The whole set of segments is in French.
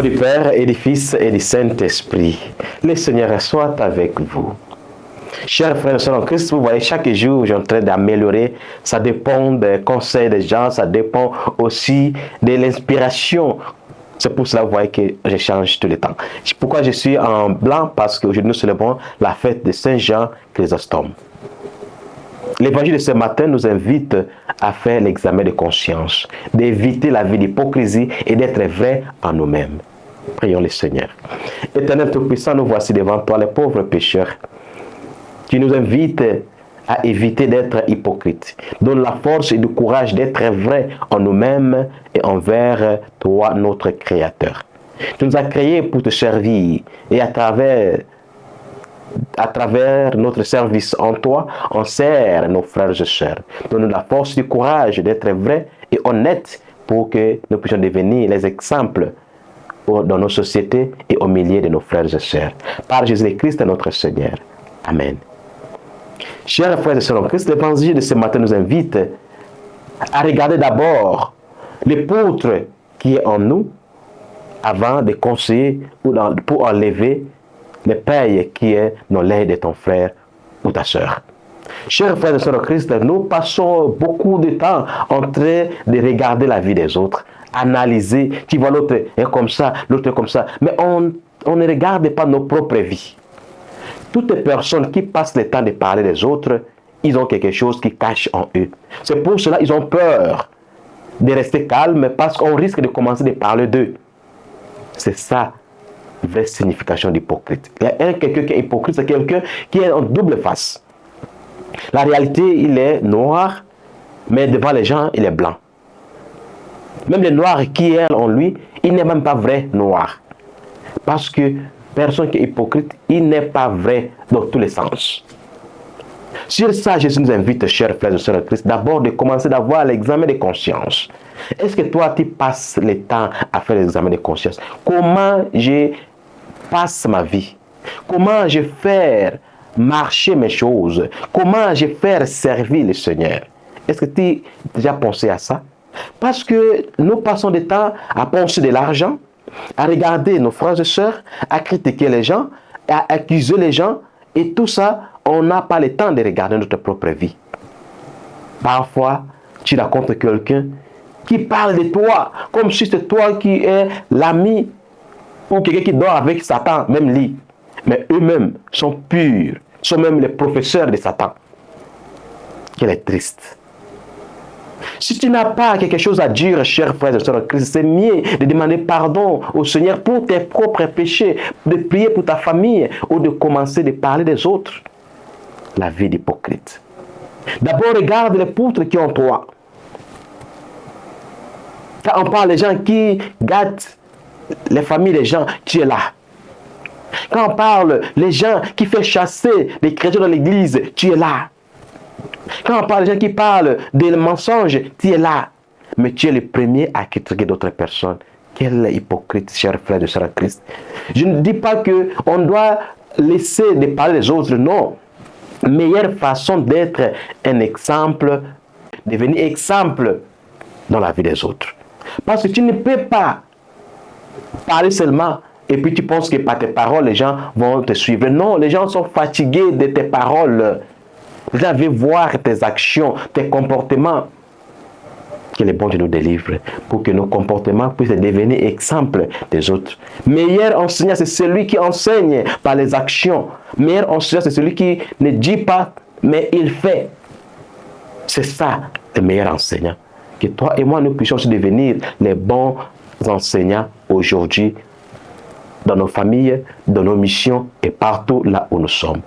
du Père et du Fils et du Saint-Esprit, le Seigneur soit avec vous. Chers frères et sœurs en Christ, vous voyez, chaque jour, je suis en train d'améliorer. Ça dépend des conseils des gens, ça dépend aussi de l'inspiration. C'est pour cela, vous voyez, que je change tout le temps. Pourquoi je suis en blanc? Parce qu'aujourd'hui, nous célébrons la fête de Saint Jean Chrysostome. L'évangile de ce matin nous invite à faire l'examen de conscience, d'éviter la vie d'hypocrisie et d'être vrai en nous-mêmes. Prions le Seigneur. Éternel Tout-Puissant, nous voici devant toi, les pauvres pécheurs. Tu nous invites à éviter d'être hypocrites. Donne la force et le courage d'être vrai en nous-mêmes et envers toi, notre Créateur. Tu nous as créés pour te servir et à travers notre service en toi, on sert nos frères et sœurs. Donne-nous la force et le courage d'être vrais et honnêtes pour que nous puissions devenir les exemples dans nos sociétés et au milieu de nos frères et sœurs. Par Jésus-Christ, notre Seigneur. Amen. Chers frères et sœurs en Christ, l'évangile de ce matin nous invite à regarder d'abord l'époutre qui est en nous avant de conseiller ou pour enlever le paille qui est dans l'œil de ton frère ou ta sœur. Chers frères et sœurs en Christ, nous passons beaucoup de temps en train de regarder la vie des autres, analyser, tu vois l'autre est comme ça, l'autre est comme ça, mais on ne regarde pas nos propres vies. Toutes les personnes qui passent le temps de parler des autres, ils ont quelque chose qui cache en eux. C'est pour cela qu'ils ont peur de rester calmes parce qu'on risque de commencer à parler d'eux. C'est ça, la vraie signification d'hypocrite. Il y a quelqu'un qui est hypocrite, c'est quelqu'un qui est en double face. La réalité, il est noir, mais devant les gens, il est blanc. Même le noir qui est en lui, il n'est même pas vrai noir. Parce que personne qui est hypocrite, il n'est pas vrai dans tous les sens. Sur ça, Jésus nous invite, chers frères et sœurs en Christ, d'abord de commencer d'avoir l'examen de conscience. Est-ce que toi, tu passes le temps à faire l'examen de conscience? Comment je passe ma vie? Comment je fais marcher mes choses? Comment je fais servir le Seigneur? Est-ce que tu as déjà pensé à ça? Parce que nous passons du temps à penser de l'argent, à regarder nos frères et sœurs, à critiquer les gens, à accuser les gens, et tout ça, on n'a pas le temps de regarder notre propre vie. Parfois, tu rencontres quelqu'un qui parle de toi, comme si c'est toi qui es l'ami, ou quelqu'un qui dort avec Satan, même lui. Mais eux-mêmes sont purs, sont même les professeurs de Satan. Qu'elle est triste. Si tu n'as pas quelque chose à dire, chers frères et sœurs en Christ, c'est mieux de demander pardon au Seigneur pour tes propres péchés, de prier pour ta famille ou de commencer de parler des autres. La vie d'hypocrite. D'abord, regarde les poutres qui ont en toi. Quand on parle des gens qui gâtent les familles des gens, tu es là. Quand on parle des gens qui font chasser les chrétiens dans l'église, tu es là. Quand on parle des gens qui parlent des mensonges, tu es là. Mais tu es le premier à critiquer d'autres personnes. Quel hypocrite, chers frères et sœurs en Christ. Je ne dis pas qu'on doit laisser de parler des autres, non. Meilleure façon d'être un exemple, devenir exemple dans la vie des autres. Parce que tu ne peux pas parler seulement et puis tu penses que par tes paroles, les gens vont te suivre. Non, les gens sont fatigués de tes paroles. Les gens veulent voir tes actions, tes comportements. Que le bon Dieu nous délivre pour que nos comportements puissent devenir exemple des autres. Meilleur enseignant, c'est celui qui enseigne par les actions. Meilleur enseignant, c'est celui qui ne dit pas, mais il fait. C'est ça, le meilleur enseignant. Que toi et moi, nous puissions devenir les bons enseignants aujourd'hui dans nos familles, dans nos missions et partout là où nous sommes.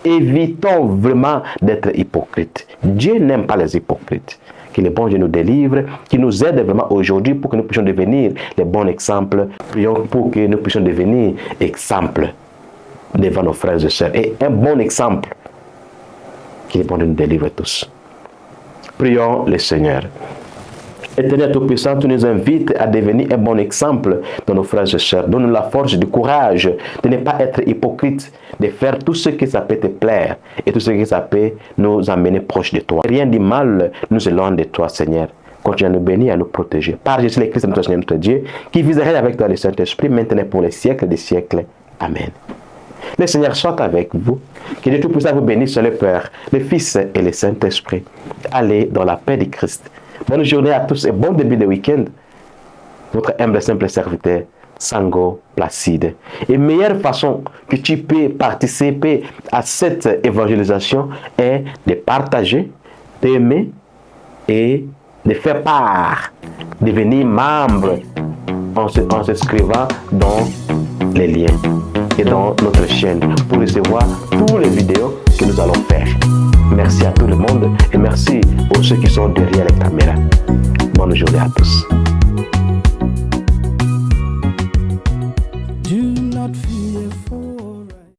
Évitons vraiment d'être hypocrites. Dieu n'aime pas les hypocrites. Que le bon Dieu nous délivre, qui nous aide vraiment aujourd'hui pour que nous puissions devenir les bons exemples. Prions pour que nous puissions devenir exemples devant nos frères et sœurs. Et un bon exemple. Que le bon Dieu nous délivre tous. Prions le Seigneur. Éternel Tout-Puissant, tu nous invites à devenir un bon exemple dans nos frères et sœurs. Donne-nous la force et du courage de ne pas être hypocrite, de faire tout ce que ça peut te plaire et tout ce que ça peut nous amener proche de toi. Rien de mal nous éloigne de toi, Seigneur. continue à nous bénir et à nous protéger. Par Jésus le Christ, notre Seigneur, notre Dieu, qui vise avec toi le Saint-Esprit, maintenant pour les siècles des siècles. Amen. Le Seigneur soit avec vous. Que Dieu Tout-Puissant vous bénisse, le Père, le Fils et le Saint-Esprit. Allez dans la paix du Christ. Bonne journée à tous et bon début de week-end. Votre humble et simple serviteur, Sango Placide. Et meilleure façon que tu peux participer à cette évangélisation est de partager, d'aimer et de faire part, de devenir membre en s'inscrivant dans les liens et dans notre chaîne pour recevoir toutes les vidéos que nous allons faire. Merci à tout le monde et merci aux ceux qui sont derrière les caméras. Bonne journée à tous.